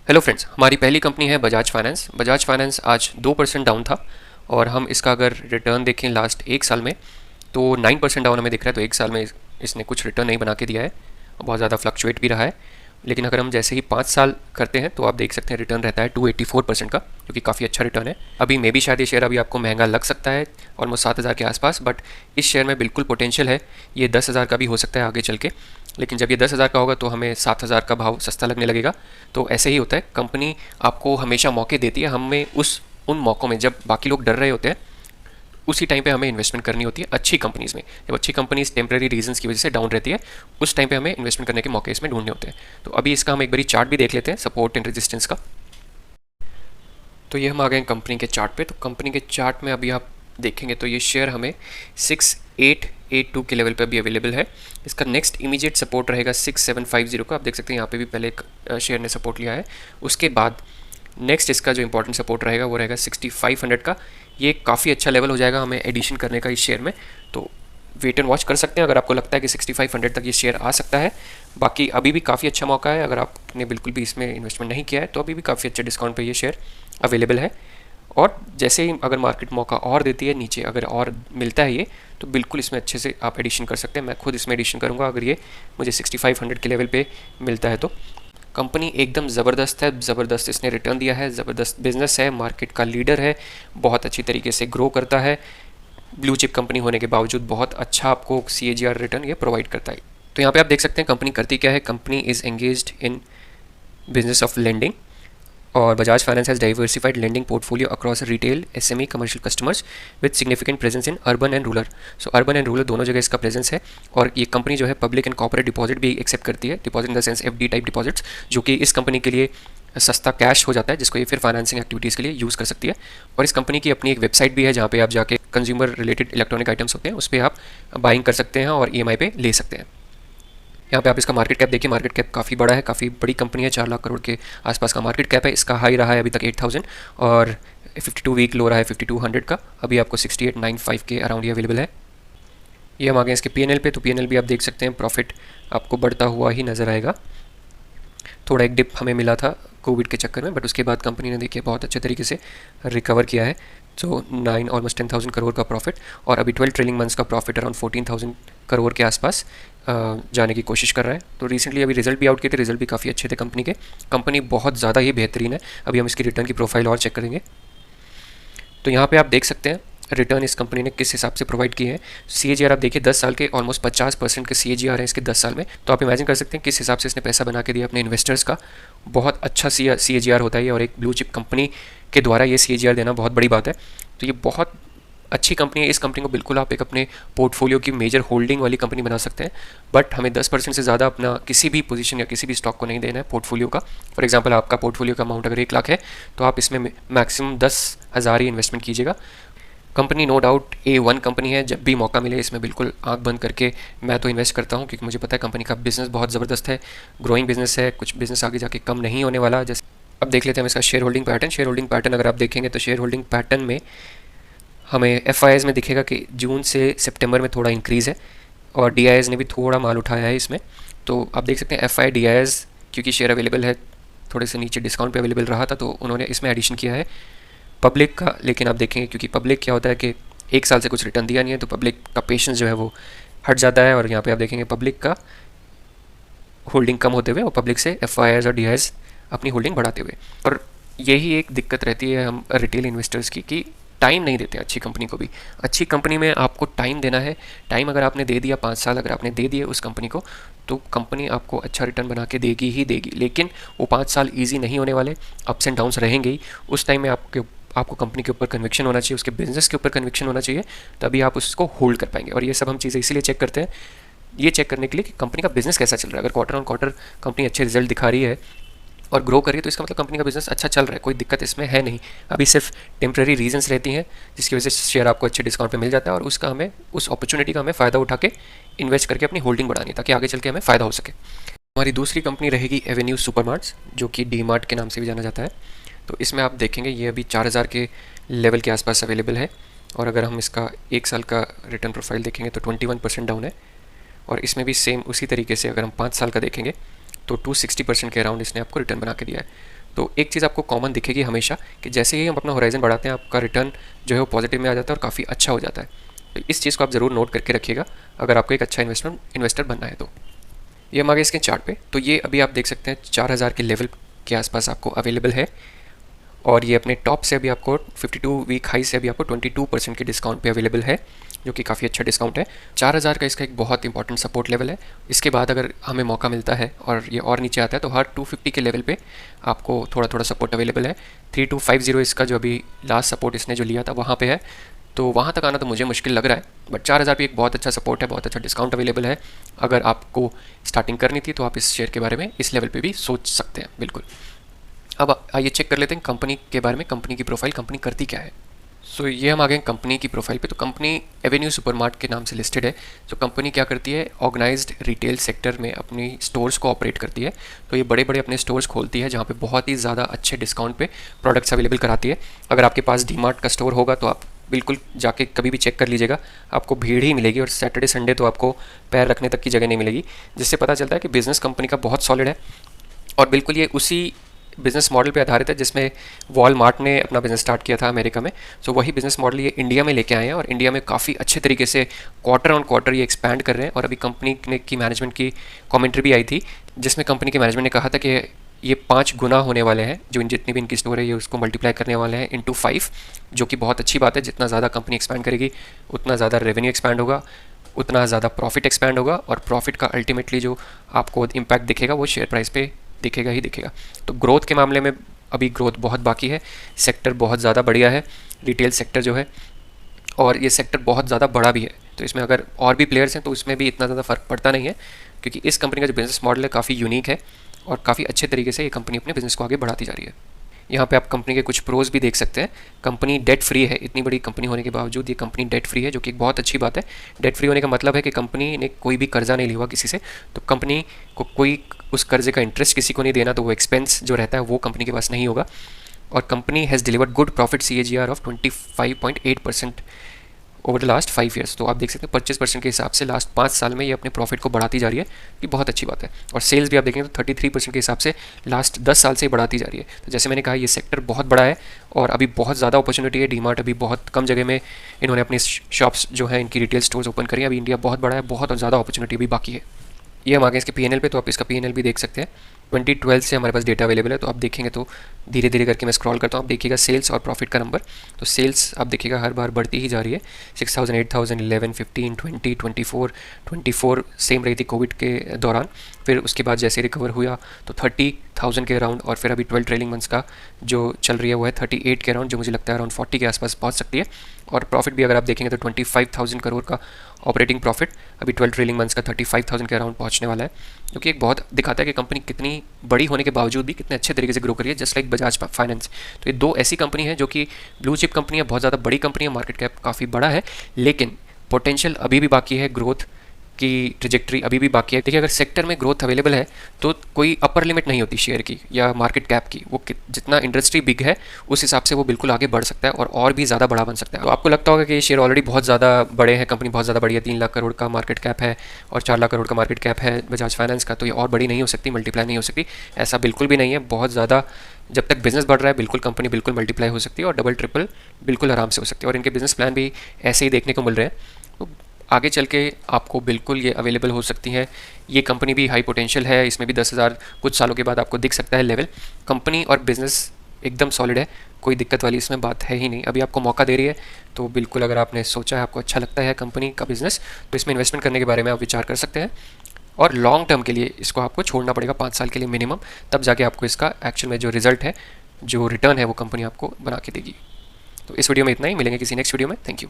Hello friends, हमारी पहली company है बजाज फाइनेंस। बजाज फाइनेंस आज 2% डाउन था और हम इसका अगर रिटर्न देखें लास्ट एक साल में तो 9% डाउन हमें दिख रहा है। तो एक साल में इसने कुछ रिटर्न नहीं बना के दिया है, बहुत ज़्यादा फ्लक्चुएट भी रहा है। लेकिन अगर हम जैसे ही 5 साल करते हैं तो आप देख सकते हैं रिटर्न रहता है 284% का, जो कि काफ़ी अच्छा रिटर्न है। अभी मे भी शायद ये शेयर अभी आपको महंगा लग सकता है, ऑलमोस्ट 7,000 के आसपास, बट इस शेयर में बिल्कुल पोटेंशियल है। ये 10,000 का भी हो सकता है आगे चल के, लेकिन जब ये 10,000 का होगा तो हमें 7,000 का भाव सस्ता लगने लगेगा। तो ऐसे ही होता है, कंपनी आपको हमेशा मौके देती है। हमें उन मौक़ों में जब बाकी लोग डर रहे होते हैं उसी टाइम पे हमें इन्वेस्टमेंट करनी होती है अच्छी कंपनीज़ में। जब अच्छी कंपनीज टेम्प्रेरी रीजंस की वजह से डाउन रहती है, उस टाइम पे हमें इन्वेस्टमेंट करने के मौके इसमें ढूंढने होते हैं। तो अभी इसका हम एक बारी चार्ट भी देख लेते हैं, सपोर्ट एंड रेजिस्टेंस का। तो ये हम आ गए कंपनी के चार्ट पे। तो कंपनी के चार्ट में अभी आप देखेंगे तो ये शेयर हमें 6882 के लेवल पे अभी अवेलेबल है। इसका नेक्स्ट इमीडिएट सपोर्ट रहेगा 6750 का। आप देख सकते हैं यहाँ पे भी पहले एक शेयर ने सपोर्ट लिया है। उसके बाद नेक्स्ट इसका जो इंपॉर्टेंट सपोर्ट रहेगा वो रहेगा 6500 का। ये काफ़ी अच्छा लेवल हो जाएगा हमें एडिशन करने का इस शेयर में। तो वेट एंड वॉच कर सकते हैं अगर आपको लगता है कि 6500 तक ये शेयर आ सकता है। बाकी अभी भी काफ़ी अच्छा मौका है, अगर आपने बिल्कुल भी इसमें इन्वेस्टमेंट नहीं किया है तो अभी भी काफ़ी अच्छे डिस्काउंट पे ये शेयर अवेलेबल है। और जैसे ही अगर मार्केट मौका और देती है, नीचे अगर और मिलता है ये, तो बिल्कुल इसमें अच्छे से आप एडिशन कर सकते हैं। मैं खुद इसमें एडिशन करूँगा अगर ये मुझे 6500 के लेवल पे मिलता है तो। कंपनी एकदम ज़बरदस्त है, ज़बरदस्त इसने रिटर्न दिया है, ज़बरदस्त बिजनेस है, मार्केट का लीडर है, बहुत अच्छी तरीके से ग्रो करता है। ब्लू चिप कंपनी होने के बावजूद बहुत अच्छा आपको CAGR रिटर्न ये प्रोवाइड करता है। तो यहाँ पे आप देख सकते हैं कंपनी करती क्या है। Company is engaged in business of lending, और Bajaj finance has diversified lending portfolio across retail, SME, commercial customers with significant presence in urban and rural. So urban and rural दोनों जगह इसका प्रेजेंस है। और ये कंपनी जो है पब्लिक एंड कॉर्पोरेट डिपॉजिट भी एक्सेप्ट करती है, deposit in the sense FD type deposits, जो कि इस कंपनी के लिए सस्ता कैश हो जाता है, जिसको ये फिर फाइनेंसिंग एक्टिविटीज़ के लिए यूज़ कर सकती है। और इस कंपनी की अपनी एक वेबसाइट भी है जहाँ पे आप जाके कंज्यूमर रिलेटेड इलेक्ट्रॉनिक आइटम्स होते हैं उस पर आप बाइंग कर सकते हैं और EMI पे ले सकते हैं। यहाँ पे आप इसका मार्केट कैप देखिए, मार्केट कैप काफ़ी बड़ा है, काफ़ी बड़ी कंपनी है, 4 लाख करोड़ के आसपास का मार्केट कैप है। इसका हाई रहा है अभी तक 8000 और 52 वीक लो रहा है 5200 का। अभी आपको 6895 के अराउंड ये अवेलेबल है। ये हम आ गए इसके PNL पे। तो PNL भी आप देख सकते हैं, प्रॉफिट आपको बढ़ता हुआ ही नज़र आएगा। थोड़ा एक डिप हमें मिला था कोविड के चक्कर में, बट उसके बाद कंपनी ने देखिए बहुत अच्छे तरीके से रिकवर किया है। सो 9 ऑलमोस्ट 10,000 करोड़ का प्रॉफिट, और अभी 12 ट्रेलिंग मंथ्स का प्रॉफिट अराउंड 14,000 करोड़ के आसपास जाने की कोशिश कर रहा है। तो रिसेंटली अभी रिजल्ट भी आउट किए थे, रिजल्ट भी काफ़ी अच्छे थे कंपनी के। कंपनी बहुत ज़्यादा ही बेहतरीन है। अभी हम इसकी रिटर्न की प्रोफाइल और चेक करेंगे। तो यहाँ पे आप देख सकते हैं रिटर्न इस कंपनी ने किस हिसाब से प्रोवाइड किए हैं। CAGR आप देखिए 10 साल के ऑलमोस्ट 50% के CAGR है इसके 10 साल में। तो आप इमेजिन कर सकते हैं किस हिसाब से इसने पैसा बना के दिया अपने इन्वेस्टर्स का। बहुत अच्छा CAGR होता है और एक ब्लू चिप कंपनी के द्वारा ये CAGR देना बहुत बड़ी बात है। तो ये बहुत अच्छी कंपनी है। इस कंपनी को बिल्कुल आप एक अपने पोर्टफोलियो की मेजर होल्डिंग वाली कंपनी बना सकते हैं, बट हमें 10% से ज़्यादा अपना किसी भी पोजीशन या किसी भी स्टॉक को नहीं देना है पोर्टफोलियो का। फॉर एग्जांपल आपका पोर्टफोलियो का अमाउंट अगर 1 लाख है तो आप इसमें मैक्सिमम 10,000 ही इन्वेस्टमेंट कीजिएगा। Company no doubt A1 company है, जब भी मौका मिले इसमें बिल्कुल आंख बंद करके मैं तो इन्वेस्ट करता हूँ, क्योंकि मुझे पता है कंपनी का बिजनेस बहुत ज़बरदस्त है, ग्रोइंग बिजनेस है, कुछ बिजनेस आगे जाके कम नहीं होने वाला। जैसे अब देख लेते हैं हम इसका share holding pattern. Share holding pattern अगर आप देखेंगे तो शेयर होल्डिंग पैटर्न में हमें FIIs में दिखेगा कि जून से सितंबर में थोड़ा इंक्रीज़ है, और DIIs ने भी थोड़ा माल उठाया है इसमें। तो आप देख सकते हैं FI DIIs क्योंकि शेयर अवेलेबल है, थोड़े से नीचे डिस्काउंट पे अवेलेबल रहा था तो उन्होंने इसमें एडिशन किया है पब्लिक का। लेकिन आप देखेंगे क्योंकि पब्लिक क्या होता है कि 1 साल से कुछ रिटर्न दिया नहीं है, तो पब्लिक का पेशेंस जो है वो हट जाता है। और यहाँ पे आप देखेंगे पब्लिक का होल्डिंग कम होते हुए और पब्लिक से FIIs और DIIs अपनी होल्डिंग बढ़ाते हुए। और यही एक दिक्कत रहती है हम रिटेल इन्वेस्टर्स की कि टाइम नहीं देते अच्छी कंपनी को भी। अच्छी कंपनी में आपको टाइम देना है। टाइम अगर आपने दे दिया, 5 साल अगर आपने दे दिए उस कंपनी को, तो कंपनी आपको अच्छा रिटर्न बना के देगी ही देगी। लेकिन वो 5 साल ईजी नहीं होने वाले, अप्स एंड डाउन्स रहेंगे ही। उस टाइम में आपको कंपनी के ऊपर कन्विक्शन होना चाहिए, उसके बिजनेस के ऊपर कन्विक्शन होना चाहिए, तभी आप उसको होल्ड कर पाएंगे। और ये सब हम चीज़ें इसीलिए चेक करते हैं, ये चेक करने के लिए कि कंपनी का बिजनेस कैसा चल रहा है। अगर क्वार्टर ऑन क्वार्टर कंपनी अच्छे रिजल्ट दिखा रही है और ग्रो कर रही है तो इसका मतलब कंपनी का बिजनेस अच्छा चल रहा है, कोई दिक्कत इसमें है नहीं। अभी सिर्फ टेम्प्रेरी रीजंस रहती हैं जिसकी वजह से शेयर आपको अच्छे डिस्काउंट पे मिल जाता है, और उसका हमें उस अपॉर्चुनिटी का हमें फ़ायदा उठा के इन्वेस्ट करके अपनी होल्डिंग बढ़ानी है ताकि आगे चल के हमें फ़ायदा हो सके। हमारी दूसरी कंपनी रहेगी एवेन्यू सुपरमार्ट्स, जो कि DMart के नाम से भी जाना जाता है। तो इसमें आप देखेंगे ये अभी 4000 के लेवल के आसपास अवेलेबल है, और अगर हम इसका 1 साल का रिटर्न प्रोफाइल देखेंगे तो 21% डाउन है। और इसमें भी सेम उसी तरीके से अगर हम 5 साल का देखेंगे तो 260% के अराउंड इसने आपको रिटर्न बना के दिया है। तो एक चीज़ आपको कॉमन दिखेगी हमेशा कि जैसे ही हम अपना होराइजन बढ़ाते हैं आपका रिटर्न जो है वो पॉजिटिव में आ जाता है और काफ़ी अच्छा हो जाता है। तो इस चीज़ को आप ज़रूर नोट करके रखिएगा अगर आपको एक अच्छा इन्वेस्टर बनना है तो। ये हम आगे इसके चार्ट पे, तो ये अभी आप देख सकते हैं 4000 के लेवल के आसपास आपको अवेलेबल है और ये अपने टॉप से अभी आपको 52 वीक हाई से अभी आपको 22% के डिस्काउंट पे अवेलेबल है, जो कि काफ़ी अच्छा डिस्काउंट है। 4000 का इसका एक बहुत इंपॉर्टेंट सपोर्ट लेवल है। इसके बाद अगर हमें मौका मिलता है और ये और नीचे आता है तो हर 250 के लेवल पे आपको थोड़ा थोड़ा सपोर्ट अवेलेबल है। 3250 इसका जो अभी लास्ट सपोर्ट इसने जो लिया था वहाँ पे है, तो वहाँ तक आना तो मुझे मुश्किल लग रहा है, बट 4000 भी एक बहुत अच्छा सपोर्ट है, बहुत अच्छा डिस्काउंट अवेलेबल है। अगर आपको स्टार्टिंग करनी थी तो आप इस शेयर के बारे में इस लेवल पे भी सोच सकते हैं बिल्कुल। अब आइए चेक कर लेते हैं कंपनी के बारे में, कंपनी की प्रोफाइल, कंपनी करती क्या है। सो ये हम आ गए कंपनी की प्रोफाइल पे। तो कंपनी एवेन्यू सुपरमार्ट के नाम से लिस्टेड है। तो कंपनी क्या करती है, ऑर्गेनाइज्ड रिटेल सेक्टर में अपनी स्टोर्स को ऑपरेट करती है। तो ये बड़े बड़े अपने स्टोर्स खोलती है जहाँ पे बहुत ही ज़्यादा अच्छे डिस्काउंट पे प्रोडक्ट्स अवेलेबल कराती है। अगर आपके पास डीमार्ट का स्टोर होगा तो आप बिल्कुल जाके कभी भी चेक कर लीजिएगा, आपको भीड़ ही मिलेगी और सैटरडे संडे तो आपको पैर रखने तक की जगह नहीं मिलेगी, जिससे पता चलता है कि बिज़नेस कंपनी का बहुत सॉलिड है। और बिल्कुल ये उसी बिज़नेस मॉडल पे आधारित है जिसमें वॉलमार्ट ने अपना बिज़नेस स्टार्ट किया था अमेरिका में। सो वही बिज़नेस मॉडल ये इंडिया में लेके आए हैं और इंडिया में काफ़ी अच्छे तरीके से क्वार्टर ऑन क्वार्टर ये एक्सपैंड कर रहे हैं। और अभी कंपनी की मैनेजमेंट की कमेंट्री भी आई थी जिसमें कंपनी के मैनेजमेंट ने कहा था कि ये 5 गुना होने वाले हैं, जो जितनी भी इनकी स्टोर है ये उसको मल्टीप्लाई करने वाले हैं इंटू 5, जो कि बहुत अच्छी बात है। जितना ज़्यादा कंपनी एक्सपैंड करेगी उतना ज़्यादा रेवेन्यू एक्सपैंड होगा, उतना ज़्यादा प्रॉफिट एक्सपैंड होगा और प्रॉफिट का अल्टीमेटली जो आपको इम्पैक्ट दिखेगा वो शेयर प्राइस पे दिखेगा ही दिखेगा। तो ग्रोथ के मामले में अभी ग्रोथ बहुत बाकी है, सेक्टर बहुत ज़्यादा बढ़िया है रिटेल सेक्टर जो है, और ये सेक्टर बहुत ज़्यादा बड़ा भी है। तो इसमें अगर और भी प्लेयर्स हैं तो इसमें भी इतना ज़्यादा फ़र्क पड़ता नहीं है, क्योंकि इस कंपनी का जो बिज़नेस मॉडल है काफ़ी यूनिक है और काफ़ी अच्छे तरीके से ये कंपनी अपने बिज़नेस को आगे बढ़ाती जा रही है। यहाँ पे आप कंपनी के कुछ प्रोज भी देख सकते हैं। कंपनी डेट फ्री है, इतनी बड़ी कंपनी होने के बावजूद ये कंपनी डेट फ्री है, जो कि एक बहुत अच्छी बात है। डेट फ्री होने का मतलब है कि कंपनी ने कोई भी कर्जा नहीं लिया हुआ किसी से, तो कंपनी को कोई उस कर्जे का इंटरेस्ट किसी को नहीं देना, तो वो एक्सपेंस जो रहता है वो कंपनी के पास नहीं होगा। और company has delivered good profit CAGR of 25.8% over the last 5 years. तो आप देख सकते हैं 25% के हिसाब से लास्ट 5 साल में ये अपने प्रॉफिट को बढ़ाती जा रही है, ये बहुत अच्छी बात है। और सेल्स भी आप देखेंगे तो 33% के हिसाब से लास्ट 10 साल से ही बढ़ाती जा रही है। तो जैसे मैंने कहा ये सेक्टर बहुत बड़ा है और अभी बहुत ज़्यादा अपॉर्चुनिटी है। डीमार्ट अभी बहुत कम जगह में इन्होंने अपनी शॉप्स जो है इनकी रिटेल स्टोर्स ओपन करी है। अभी इंडिया बहुत बड़ा है, बहुत ज़्यादा अपॉर्चुनिटी भी बाकी है। ये हम आगे इसके PNL पे, तो आप इसका PNL भी देख सकते हैं। 2012 से हमारे पास डेटा अवेलेबल है, तो आप देखेंगे तो धीरे धीरे करके मैं स्क्रॉल करता हूँ, आप देखिएगा सेल्स और प्रॉफिट का नंबर। तो सेल्स आप देखिएगा हर बार बढ़ती ही जा रही है, 6000, 8000, 11, 15, 20, 24 सेम रही थी कोविड के दौरान। फिर उसके बाद जैसे रिकवर हुआ तो 30,000 के अराउंड, और फिर अभी 12 ट्रेलिंग मंथ्स का जो चल रही है वो है 38 के अराउंड, जो मुझे लगता है अराउंड 40 के आसपास पहुँच सकती है। और प्रॉफिट भी अगर आप देखेंगे तो 25,000 करोड़ का ऑपरेटिंग प्रॉफिट अभी 12 ट्रेलिंग मंथ्स का 35,000 के अराउंड पहुंचने वाला है, जो कि एक बहुत दिखाता है कि कंपनी कितनी बड़ी होने के बावजूद भी कितने अच्छे तरीके से ग्रो करी है, जस्ट लाइक बजाज फाइनेंस। तो ये दो ऐसी कंपनी है जो कि ब्लू चिप कंपनी है, बहुत ज़्यादा बड़ी कंपनी है, मार्केट कैप काफ़ी बड़ा है, लेकिन पोटेंशियल अभी भी बाकी है, ग्रोथ की ट्रिजेक्ट्री अभी भी बाकी है। देखिए अगर सेक्टर में ग्रोथ अवेलेबल है तो कोई अपर लिमिट नहीं होती शेयर की या मार्केट कैप की, वो जितना इंडस्ट्री बिग है उस हिसाब से वो बिल्कुल आगे बढ़ सकता है और भी ज़्यादा बड़ा बन सकता है। तो आपको लगता होगा कि ये शेयर ऑलरेडी बहुत ज़्यादा बड़े हैं, कंपनी बहुत ज़्यादा बड़ी है, 3 लाख करोड़ का मार्केट कैप है और 4 लाख करोड़ का मार्केट कैप है बजाज फाइनेंस का, तो ये और बड़ी नहीं हो सकती, मल्टीप्लाई नहीं हो सकती। ऐसा बिल्कुल भी नहीं है, बहुत ज़्यादा जब तक बिजनेस बढ़ रहा है बिल्कुल कंपनी बिल्कुल मल्टीप्लाई हो सकती है और डबल ट्रिपल बिल्कुल आराम से हो सकती है, और इनके बिजनेस प्लान भी ऐसे ही देखने को मिल रहे हैं। तो आगे चल के आपको बिल्कुल ये अवेलेबल हो सकती है। ये कंपनी भी हाई पोटेंशियल है, इसमें भी 10,000 कुछ सालों के बाद आपको दिख सकता है लेवल। कंपनी और बिज़नेस एकदम सॉलिड है, कोई दिक्कत वाली इसमें बात है ही नहीं। अभी आपको मौका दे रही है, तो बिल्कुल अगर आपने सोचा है, आपको अच्छा लगता है कंपनी का बिज़नेस, तो इसमें इन्वेस्टमेंट करने के बारे में आप विचार कर सकते हैं। और लॉन्ग टर्म के लिए इसको आपको छोड़ना पड़ेगा 5 साल के लिए मिनिमम, तब जाके आपको इसका एक्चुअल में जो रिजल्ट है, जो रिटर्न है, वो कंपनी आपको बना के देगी। तो इस वीडियो में इतना ही, मिलेंगे किसी नेक्स्ट वीडियो में। Thank you.